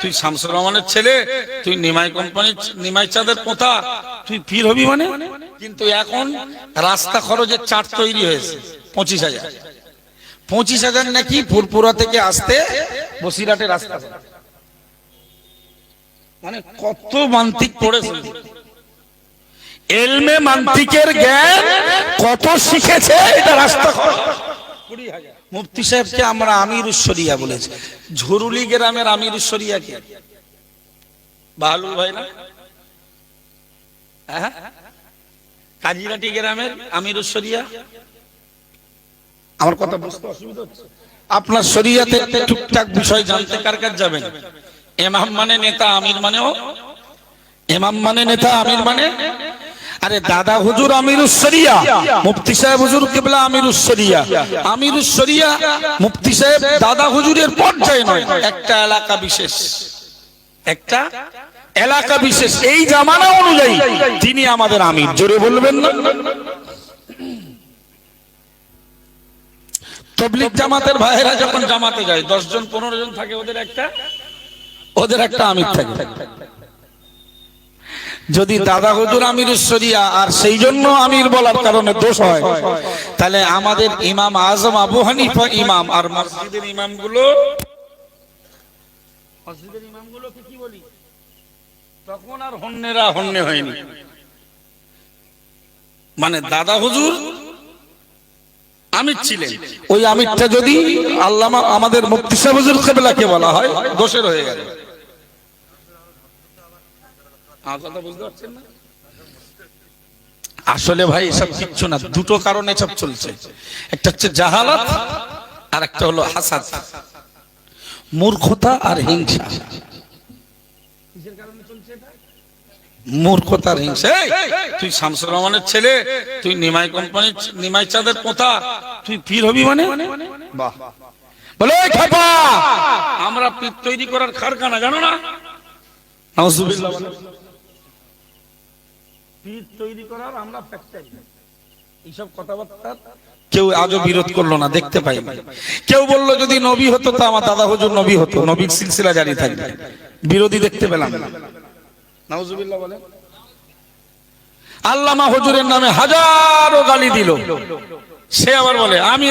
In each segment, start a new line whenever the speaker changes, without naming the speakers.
তুই শামসুর রহমানের ছেলে, তুই নিমাই কোম্পানির নিমাই চাঁদের পোতা, তুই পীর হবি মানে? কিন্তু এখন রাস্তা খরচের চার্ট তৈরি হয়েছে 25,000। 25,000 নাকি ফুরপুরা থেকে আসতে বসিরহাটে রাস্তা। মানে কত মান্তিক পড়েছে, এলমে মান্তিকের জ্ঞান কত শিখেছে, এটা রাস্তা খরচ। মুফতি সাহেবকে আমরা আমিরুস শরিয়া বলেছি। ঝুরুলি গ্রামের আমিরুস শরিয়া কে? বাহালুল ভাই না? কাজিরাটি গ্রামের আমিরুস শরিয়া। আমার কথা বুঝতে অসুবিধা হচ্ছে? আপনার শরিয়াতে টুকটাক বিষয় জানতে কার কাছে যাবেন? ইমাম মানে নেতা, আমির মানেও ইমাম মানে নেতা, আমির মানে। আরে দাদা হুজুর আমিরুস শরিয়া, মুফতি সাহেব হুজুর কিবলা আমিরুস শরিয়া। আমিরুস শরিয়া মুফতি সাহেব দাদা হুজুরের পর্যায়ে নয়, একটা এলাকা বিশেষ, একটা এলাকা বিশেষ। এই জামানা অনুযায়ী তিনি আমাদের আমির। জোরে বলবেন না? তাবলীগ জামাতের ভাইয়েরা যখন জামাতে যায় 10 জন 15 জন থাকে, ওদের একটা আমির থাকে। যদি দাদা হুজুর আমিরুস শরিয়া আর সেই জন্য আমির বলার কারণে দোষ হয়, তাহলে আমাদের ইমাম আজম আবু হানিফা ইমাম, আর মসজিদের ইমামগুলো কি বলি, তখন আর হন্যেরা হন্যে হয়নি। মানে দাদা হুজুর আমির ছিলেন, ওই আমিরটা যদি আল্লামা আমাদের মুফতি সাহেব হুজুর কিবলাকে বলা হয়, দোষের হয়ে গেল। আসলে ভাই এসব কিচ্ছু না, দুটো কারণে এসব চলছে। একটা হচ্ছে জাহালাত, আর একটা হলো হাসাদ, মূর্খতা আর হিংসা। মূর্খতা আর হিংসা। তুই শামসুর রহমানের ছেলে, তুই নিমাই কোম্পানির নিমাই চাঁদের পোতা, তুই পীর হবি মানে? বাহ, বলে খাপা আমরা পীর তৈরি করার কারখানা, জানো না? নাউজুবিল্লাহ। পীর তৈরি করার আমরা ফ্যাক্টরি। এইসব কথাবার্তা কেউ আজও বিরোধ করলো না, দেখতে পাই। কেউ বললো যদি নবী হতো তো আমার দাদা হুজুর নবী হতো, নবীর সিলসিলা জারি থাকবে, বিরোধী দেখতে পেলাম না। নাউজুবিল্লাহ বলে। আল্লামা হুজুরের নামে হাজারো গালি দিল, সে আবার বলে আমি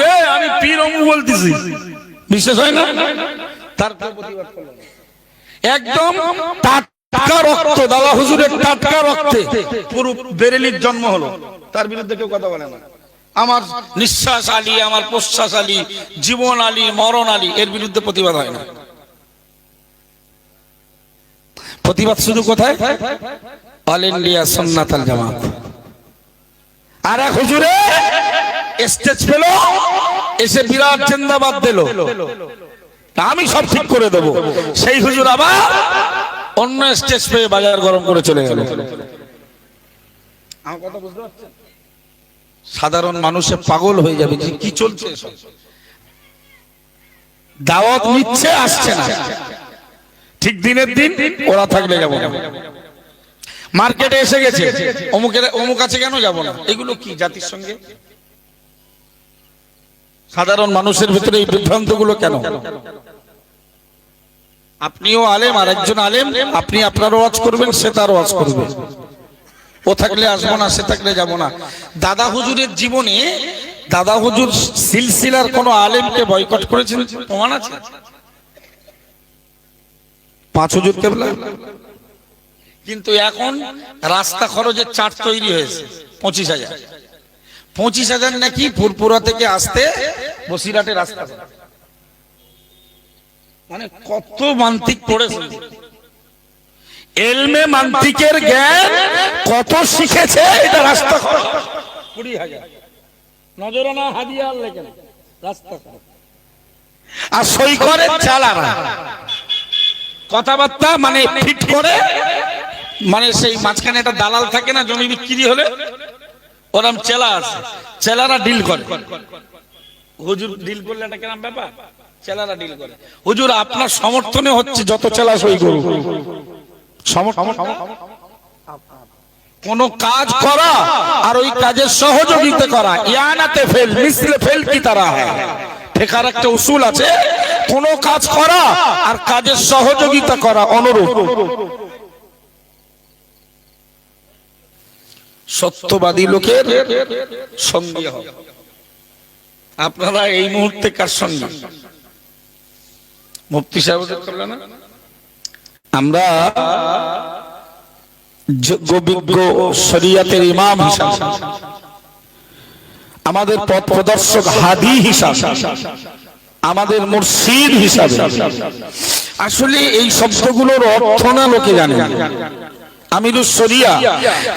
পীর অমু বলতেছি, বিশ্বাস হয় না? তার প্রতিবাদ করলো একদম টাটকা রক্ত, দাদা হুজুরের টাটকা রক্তে পুরো বেরেলির জন্ম হলো, তার বিরুদ্ধে কেউ কথা বলে না। আমার নিঃশ্বাস আলী, আমার প্রশ্বাস আলী, জীবন আলী, মরণ আলী, এর বিরুদ্ধে প্রতিবাদ হয় না। প্রতিবাদ শুধু কোথায়? অল ইন্ডিয়া সুন্নাতুল জামাত। আর এক হুজুরে স্টেজ পেল, এসে বিরাট জিন্দাবাদ দিল, আমি সব ঠিক করে দেব। সেই হুজুর আবার অন্য স্টেজ পেয়ে বাজার গরম করে চলে গেল। আমার কথা বুঝতে পারছেন? সাধারণ মানুষে পাগল হয়ে যাবে যে কি চলছে। দাওয়াত নিচ্ছে, আসছে না, ঠিক দিনের দিন ওরা থাকলে যাব না। মার্কেটে এসে গেছে, অমুক আছে কেন যাব না। এগুলো কি জাতির সঙ্গে? সাধারণ মানুষের ভিতরে এই বিভ্রান্ত গুলো কেন? আপনিও আলেম, আর একজন আলেম, আপনি আপনার ওয়াজ করবেন, সে তার ওয়াজ করবে। ও থাকলে আসবো না, সে থাকলে যাব না। দাদা হুজুরের জীবনে দাদা হুজুর সিলসিলার কোন আলেমকে বয়কট করেছেন প্রমাণ আছে? 5 হুজুর কেবলা। কিন্তু এখন রাস্তা খরচের চার্ট তৈরি হয়েছে 25,000। 25,000 নাকি ফুরপুরা থেকে আসতে বসিরহাটে রাস্তা। মানে কত মান্তিক পড়েছে, এলমে মান্তিকের জ্ঞান কত শিখেছে, এটা রাস্তা খরচ। 20,000 নজরানা হাদিয়া লেখেন রাস্তা খরচ। আর সই করে চালারা কথাবার্তা, মানে ফিট করে, মানে সেই মাঝখানে একটা দালাল থাকে না, জমি বিক্রি হলে ওরম চেলা আছে, চেলারা ডিল করে। হুজুর ডিল করলে একটা কেমন ব্যাপার, চেলারা ডিল করে। হুজুর আপনার সমর্থনে হচ্ছে, যত চেলা সই করুক, কোন কাজ করা আর ওই কাজের সহযোগিতা করা, ইয়ানাতে ফেল মিসলে ফেল কি তারা হয়। ফিকহের একটা উসুল আছে, কোন কাজ করা আর কাজের সহযোগিতা করা অনুরূপ। সত্যবাদী লোকের সঙ্গী হবে। আপনারা এই মুহূর্তে কার সঙ্গে? মুফতি সাহেব করলেন না, আমরা যোগ্য শরীয়তের ইমাম হিসাবে, আমাদের পথ প্রদর্শক হাদী হিসাবে, আমাদের মুর্শিদ হিসাবে, আসলে এই শব্দগুলোর অর্থ না লোকে জানে। আমিরুস শরিয়া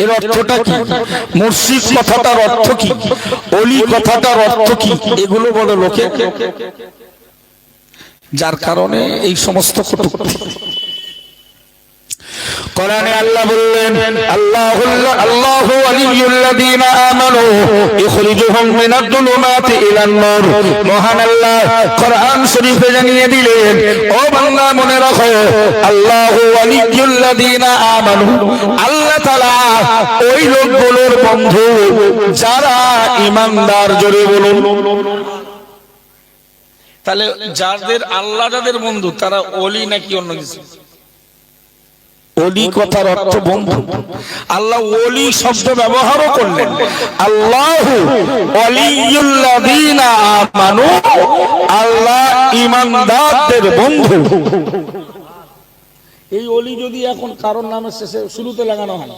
এর অর্থটা কি, মুর্শিদ কথাটার অর্থ কি, ওলি কথাটার অর্থ কি, এগুলো বলে লোকে, যার কারণে এই সমস্ত কটূক্তি। কোরআনে আল্লাহ বললেন, আল্লাহু ওয়ালিয়ুল্লাযীনা আমানু ইখরিজুহুম মিনাদ দুলুমাতি ইলান নূর। মহান আল্লাহ কোরআন শরীফে জানিয়ে দিলেন, ও বান্দা মনে রাখো, আল্লাহু ওয়ালিয়ুল্লাযীনা আমানু, আল্লাহ তাআলা ওই লোকগুলোর বন্ধু যারা ঈমানদার। জোরে বলুন। তাহলে যাদের আল্লাহ যাদের বন্ধু তারা ওলি নাকি অন্য কিছু? ওলি কথার অর্থ বন্ধু। আল্লাহ ওলি শব্দ ব্যবহারও করলেন, আল্লাহু ওয়ালিয়ুল্লাযীনা আমানু, আল্লাহ ঈমানদারদের বন্ধু। এই ওলি যদি এখন কারোর নামের শেষে শুরুতে লাগানো হয়,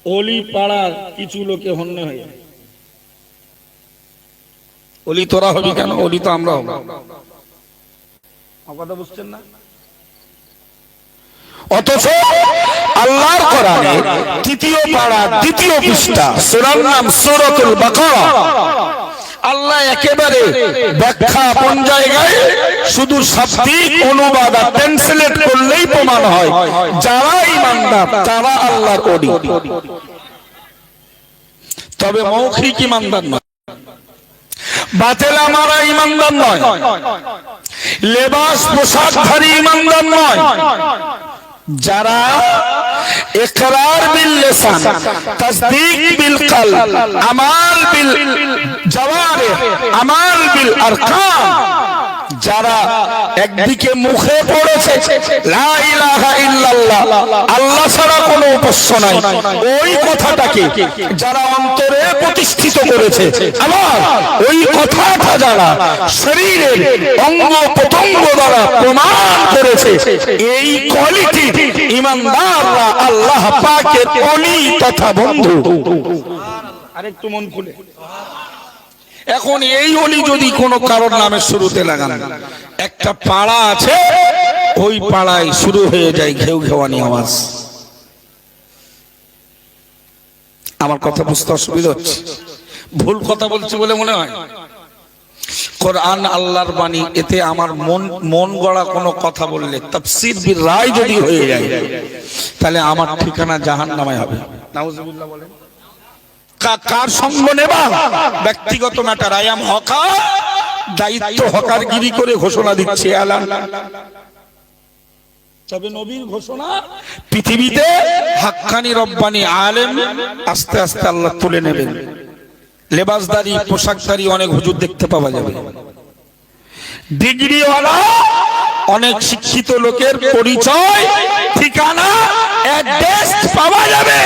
ওলি পাড়ার কিছু লোকে হন্য হয়ে, ওলি তোরা হবি কেন? ওলি তো আমরা হব। কথা বুঝছেন না? অথচ আল্লাহর কোরআনে তৃতীয় পারা দ্বিতীয় পৃষ্ঠা, সূরার নাম সূরাতুল বাকারা, আল্লাহ একেবারে ব্যাখ্যা কোন জায়গায় শুধু শাব্দিক অনুবাদ আর ট্রান্সলেট করলেই প্রমাণ হয় যারা ঈমানদার তারা আল্লাহর ওলি, তবে মৌখিক ঈমানদার নয়, বাতেলা মারা ঈমানদার নয়, লেবাস পোশাকধারী ঈমানদার নয়, যারা ইকরার বিল লিসান, তাসদীক বিল কলব, আমাল বিল জাওয়ারিহ, আমাল বিল আরকান, যারা একদিকে মুখে পড়েছে লা ইলাহা ইল্লাল্লাহ, আল্লাহ ছাড়া কোনো উপাস্য নাই, ওই কথাটাকে যারা অন্তরে প্রতিষ্ঠিত করেছে, আবার ওই কথাটা যারা শরীরের অঙ্গ প্রত্যঙ্গ দ্বারা প্রমাণ করেছে, এই কোয়ালিটি ঈমানদাররা আল্লাহ পাকের ওলি তথা বন্ধু। আরেকটু মন খুলে। এখন এই ওলি যদি কোনো কারোর নামের শুরুতে লাগান, একটা পাড়া আছে, ওই পাড়ায় শুরু হয়ে যায় ঘেউ ঘেওয়ানি আওয়াজ। আমার কথা বুঝতে অসুবিধা হচ্ছে? ভুল কথা বলছি বলে মনে হয়? কোরআন আল্লাহর বাণী, এতে আমার মন গড়া কোনো কথা বললে তাফসীর বিল রায় যদি হয়ে যায়, তাহলে আমার ঠিকানা জাহান্নামে হবে। নাউজুবিল্লাহ বলেন। কার সঙ্গ নেবা ব্যক্তিগত ম্যাটার। আই এম হকার, দায়িত্ব হকারগিরি করে ঘোষণা দিচ্ছে আলান, তবে নবীর ঘোষণা পৃথিবীতে হাক্কানি রব্বানি আলেম আস্তে আস্তে আল্লাহ তুলে নেবেন। লেবাসদারি পোশাকদারি অনেক হুজুর দেখতে পাওয়া যাবে, ডিগ্রিওয়ালা অনেক শিক্ষিত লোকের পরিচয় ঠিকানা অ্যাড্রেস পাওয়া যাবে,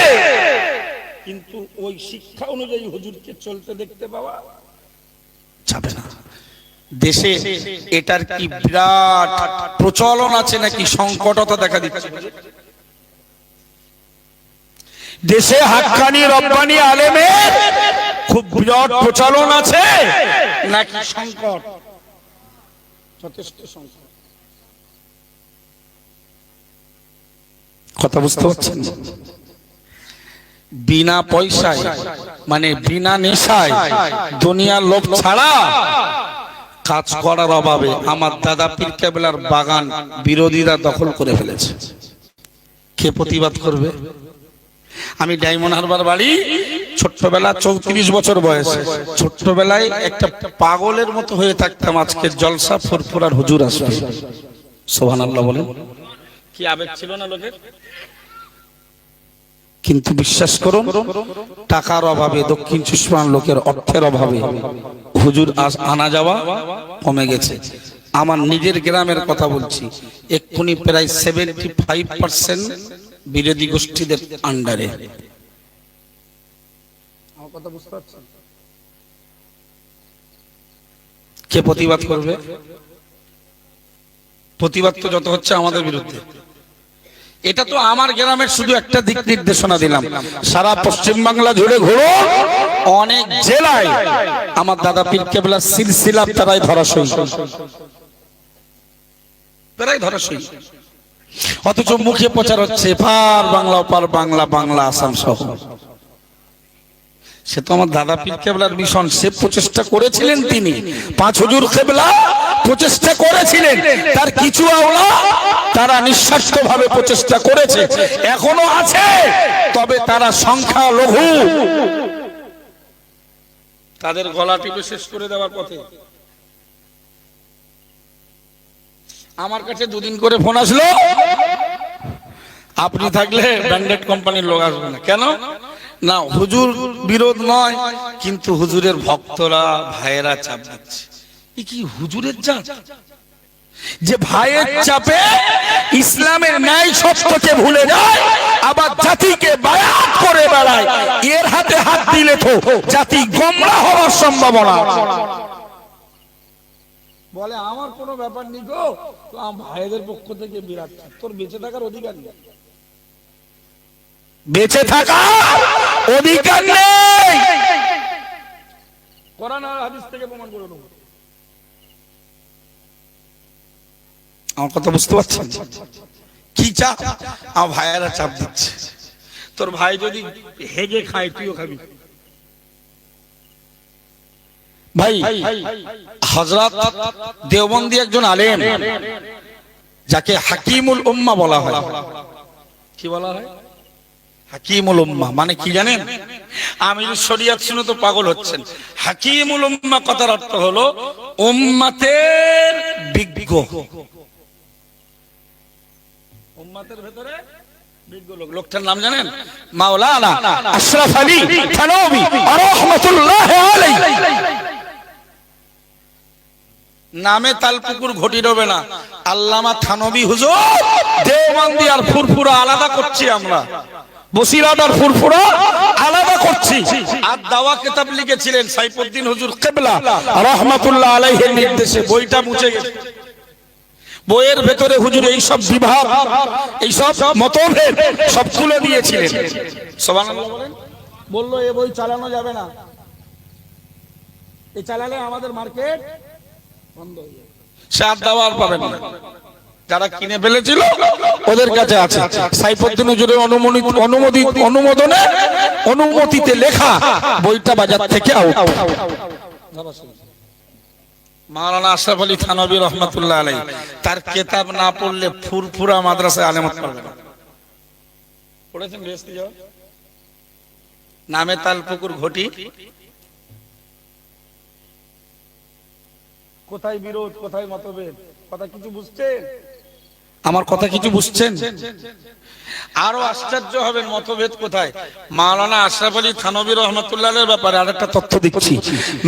কিন্তু ওই শিক্ষা অনুযায়ী হুজুরকে চলতে দেখতে পাওয়া যাবে না। দেশে এটার কি বিরাট প্রচলন আছে নাকি সংকটতা দেখা দিচ্ছে? দেশে হাক্কানি রব্বানি আলেমের খুব বিরাট প্রচলন আছে নাকি সংকট? যথেষ্ট সংকট। কথা বুঝতে পারছেন? বিনা পয়সায় মানে বিনা নেশায় দুনিয়ার লোভ ছাড়া কাজ করার অভাবে আমার দাদা পীর কেবলার বাগান বিরোধীরা দখল করে ফেলেছে। কে প্রতিবাদ করবে? আমি ডায়মন্ড হারবার বাড়ি, ছোট্টবেলা 34 বছর বয়সে, ছোট্টবেলায় একটা পাগলের মতো হয়ে থাকতাম। আজকের জলসা ফুরফুরার হুজুর আসবে, সুবহানাল্লাহ বলেন। কি আবেগ ছিল না লোকের? কিন্তু বিশ্বাস করুন, টাকার অভাবে, দক্ষিণ সুষমান লোকের অর্থের অভাবে হুজুর আনা যাওয়া কমে গেছে। আমার নিজের গ্রামের কথা বলছি, এক্ষুনি প্রায় 75% বিরোধী গোষ্ঠীদের আন্ডারে। আমার কথা বুঝতে পারছেন? কে প্রতিবাদ করবে? প্রতিবাদ তো যত হচ্ছে আমাদের বিরুদ্ধে। এটা তো আমার গ্রামের শুধু একটা দিক নির্দেশনা দিলাম, সারা পশ্চিম বাংলা জুড়ে ঘুরো, অনেক জেলায় আমার দাদা পীর কেবলার সিলসিলা প্রায় ধরাশয়ী, প্রায় ধরাশয়ী। অথচ মুখে প্রচার হচ্ছে পার বাংলা, পার বাংলা, বাংলা আসাম সহ। সে তো আমার দাদা পীর কেবলার মিশন, সে প্রচেষ্টা করেছিলেন, তিনি পাঁচ হুজুর কেবলা প্রচেষ্টা করেছিলেন, তার কিছু আওলা তারা নিঃস্বার্থভাবে প্রচেষ্টা করেছে, এখনো আছে, তবে তারা সংখ্যা লঘু। তাদের গলা টিপে শেষ করে দেওয়ার পথে। আমার কাছে দুদিন করে ফোন আসলো, আপনি থাকলে ব্র্যান্ডেড কোম্পানির লোক আসবে না। কেন না? হুজুর বিরোধ নয়, কিন্তু হুজুরের ভক্তরা ভাইয়েরা চাপ দিচ্ছে। এ কি হুজুরের জাত যে ভাইয়ের চাপে ইসলামের ন্যায় সত্যকে ভুলে যায়, আবার জাতিকে বায়াত করে বেড়ায়? এর হাতে হাত দিলে তো জাতি গোমরাহ হওয়ার সম্ভাবনা। বলে আমার কোনো ব্যাপার নেই গো, তো আমার ভাইদের পক্ষ থেকে বিরাট, তোর বেঁচে থাকার অধিকার নেই, বেঁচে থাকার অধিকার নেই। কোরআন আর হাদিস থেকে প্রমাণ করে দেব। আমার কথা বুঝতে পারছেন? কি চাপ? আমার ভাইয়েরা চাপ দিচ্ছে, তোর ভাই যদি হেগে খায় তুইও খাবি। ভাই হযরত দেওবন্দি একজন আলেম, যাকে হাকিমুল উম্মাহ বলা হয়। কি বলা হয়? হাকিমুল উম্মাহ মানে কি জানেন? আমিরুশ শরিয়াত শুনে তো পাগল হচ্ছেন। হাকিমুল উম্মাহ কথার অর্থ হলো উম্মতের বিজ্ঞ, উম্মতের ভেতরে বিজ্ঞ লোক। লোকটার নাম জানেন? মাওলানা আশরাফ আলী থানভী রাহমাতুল্লাহ আলাইহি। নামে তালপুকুর ঘটি রবে না, আল্লামা থানভী হুজুর। দেওবন্দি আর ফুরফুরা আলাদা করছি আমরা, বসিরাত আর ফুরফুরা আলাদা করছি। আর দাওয়া কিতাব লিখেছিলেন সাইফুদ্দিন হুজুর কেবলা রাহমাতুল্লাহ আলাইহির নির্দেশে, বইটা মুছে গেছে। বইয়ের ভেতরে হুজুর এই সব বিভাগ, এই সব মতভেদ সব তুলে দিয়েছিলেন। সুবহানাল্লাহ বলেন। বললো এই বই চালানো যাবে না, এই চালালে আমাদের মার্কেট বন্ধ হয়ে যাবে, সাত দাওয়ার পাবেন না। যারা কিনে ফেলেছিল ওদের কাছে আছে সাইফুদ্দিন হুজুরের অনুমতিতে লেখা বইটা বাজার থেকে আউট। মাওলানা আশরাফ আলী থানভী রাহমাতুল্লাহ আলাইহি, তার কিতাব না পড়লে ফুরফুরা মাদ্রাসায় আলেমত পাবে না। পড়েছেন বেহেশতি যাও? নামে তালপুকুর ঘটি, কোথায় বিরোধ, কোথায় মতভেদ, কথা কিছু বুঝছেন? আমার কথা কিছু বুঝছেন? আরো আশ্চর্য হবেন মতভেদ কোথায়। মাওলানা আশরাফ আলী থানভী রাহমাতুল্লাহ আলাইহির ব্যাপারে আরেকটা তথ্য দিচ্ছি।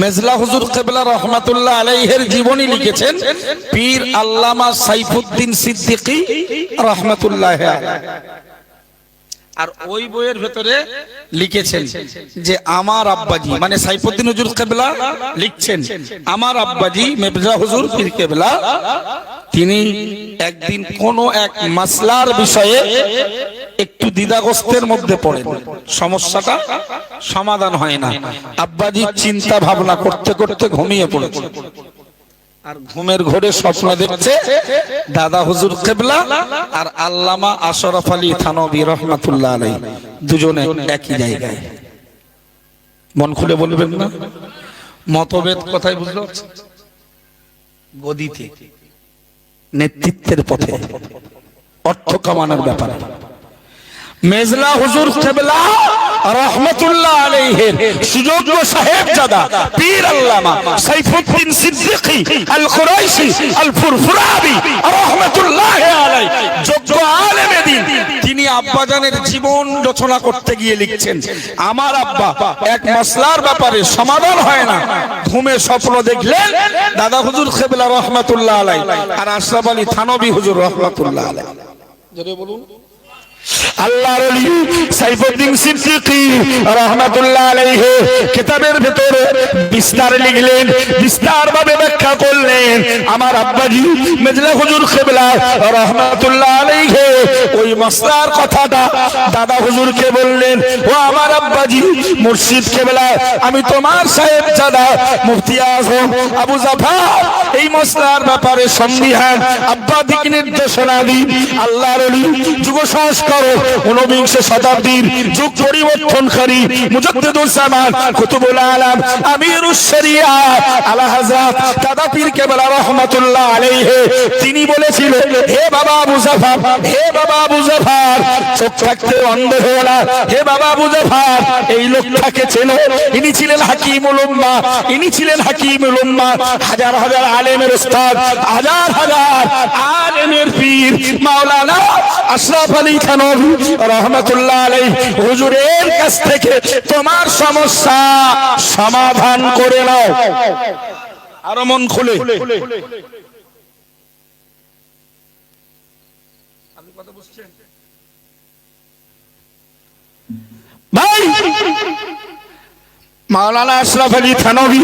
মেজলা হুজুর কেবলা রাহমাতুল্লাহ আলাইহির জীবনী লিখেছেন পীর আল্লামা সাইফুদ্দিন সিদ্দিকী রাহমাতুল্লাহ আলাইহি। আর ওই বইয়ের ভেতরে লিখেছেন যে আমার আব্বাজি মানে সাইফুদ্দিন হুজুর কেবলা লিখছেন, আমার আব্বাজি মেজলা হুজুর পীর কেবলা তিনি একদিন কোন এক মাসলার বিষয়ে একটু দ্বিধাগ্রস্তের মধ্যে পড়েন, সমস্যাটা সমাধান হয় না। আব্বাজি চিন্তা ভাবনা করতে করতে ঘুমিয়ে পড়েছে, আর ঘুমের ঘোরে স্বপ্ন দেখছে দাদা হুজুর কেবলা আর আল্লামা আশরাফ আলী থানভী রাহমাতুল্লাহ আলাইহি দুজনে একই জায়গায়। মন খুলে বলবেন না? মতভেদ কোথায় বুঝলো? গদিতে, নেতৃত্বের পথে, অর্থ কামানোর ব্যাপারে। মেজলা হুজুর কেবলা রাহমাতুল্লাহ আলাইহির সুযোগ্য সাহেবজাদা পীর আল্লামা সাইফুদ্দিন সিদ্দিকী আল কুরাইশি আল ফুরফুরাবি রাহমাতুল্লাহ আলাইহি যোগ্য আলেমে দ্বীন, তিনি আব্বাজানের জীবন রচনা করতে গিয়ে লিখছেন, আমার আব্বা এক মাসলার ব্যাপারে সমাধান হয় না, ঘুমে স্বপ্ন দেখলেন দাদা হুজুর কেবলা রহমাতুল্লাহ আলাইহি আর আশরাফ আলী থানভী হুজুর রহমাতুল্লাহ আলাইহি। জোরে বলুন। আল্লাহর ওলি সাইফুদ্দিন সিদ্দিকী রাহমাতুল্লাহ আলাইহি কিতাবের ভিতরে বিস্তার লিখলেন, বিস্তারভাবে ব্যাখ্যা করলেন। আমার আব্বাজি মেজলা হুজুর কিবলা রাহমাতুল্লাহ আলাইহি ওই মাসলার কথাটা দাদা হুজুরকে বললেন, ও আমার আব্বাজি মুর্শিদ কিবলা, আমি তোমার সাহেব জাদা মুফতি আজম আবু জাফর এই মাসলার ব্যাপারে সন্দিহান, আব্বা দিক নির্দেশনা দিন। আল্লাহর ওলি যুগ সংস্কার ঊনবিংশ শতাব্দীর যুগ পরিবর্তনকারী মুজাদ্দিদুল জামান কুতুবুল আলাম আমিরুশ শরিয়া আলা হযরত দাদা পীর কেবলা রাহমাতুল্লাহ আলাইহি তিনি বলেছিলেন, হে বাবা আবু জাফর, হে বাবা আবু জাফর, চোখ থাকতে অন্ধ হও না, হে বাবা আবু জাফর, এই লোকটাকে চেনো, ইনি ছিলেন হাকিমুল উম্মাহ, ইনি ছিলেন হাকিমুল উম্মাহ, হাজার হাজার আলেমের উস্তাদ, হাজার হাজার আলেমের পীর মাওলানা আশরাফ আলী থানভী রহমাতুল্লাহ আলাইহি হুজুরের কাছ থেকে তোমার সমস্যা সমাধান করে নাও। আরো মন খুলে আপনি কথা বুঝছেন ভাই? মাওলানা আশরাফ আলী থানভী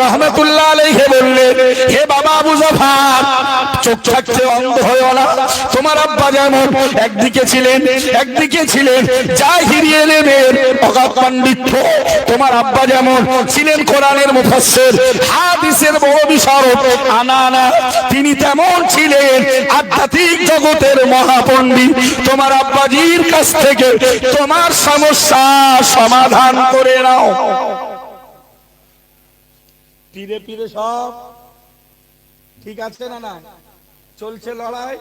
রহমাতুল্লাহ আলাইহি বললেন, হে বাবা আবু জাফর, চোখ থাকতে অন্ধ হয়ো না, তোমার আব্বা যেমন একদিকে ছিলেন জাহিরি ইলমের অগাধ পাণ্ডিত্য, তোমার আব্বা যেমন ছিলেন কোরআনের মুফাসসির, হাদিসের বড় বিশারদ আনানা, তিনি তেমন ছিলেন আধ্যাত্মিক জগতের মহাপণ্ডিত। তোমার আব্বাজির কাছ থেকে তোমার সমস্যা সমাধান করে নাও। পীরে পীরে সব ঠিক আছে না? না চলছে লড়াই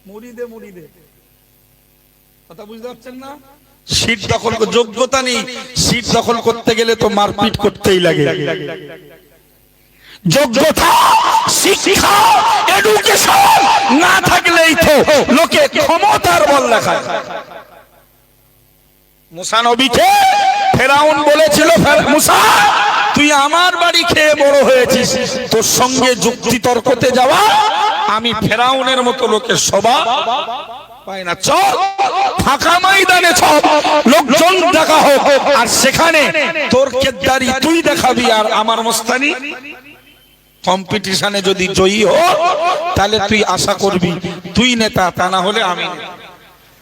মুরিদে মুরিদে, কথা বুঝতে পারছেন না? সিট দখল, যোগ্যতা নেই, সিট দখল করতে গেলে তো মারপিট করতেই লাগে। যোগ্যতা, শিক্ষা, এডুকেশন না থাকলেই তো লোকে ক্ষমতার বল দেখায়। মুসা নবীকে ফেরাউন বলেছিল, মুসা তুই আমার বাড়ি খেয়ে বড় হয়েছিস, তোর সঙ্গে যুক্তি তর্কতে যাওয়া আমি ফেরাউনের মতো লোকের স্বভাব পাই না। চল ফাঁকা ময়দানে চল, লোকজন দেখা হোক, আর সেখানে তোর কেদারি তুই দেখাবি আর আমার মস্তানি। কম্পিটিশনে যদি জয়ী হো তাহলে তুই আশা করবি তুই নেতা, তা না হলে আমি নেতা।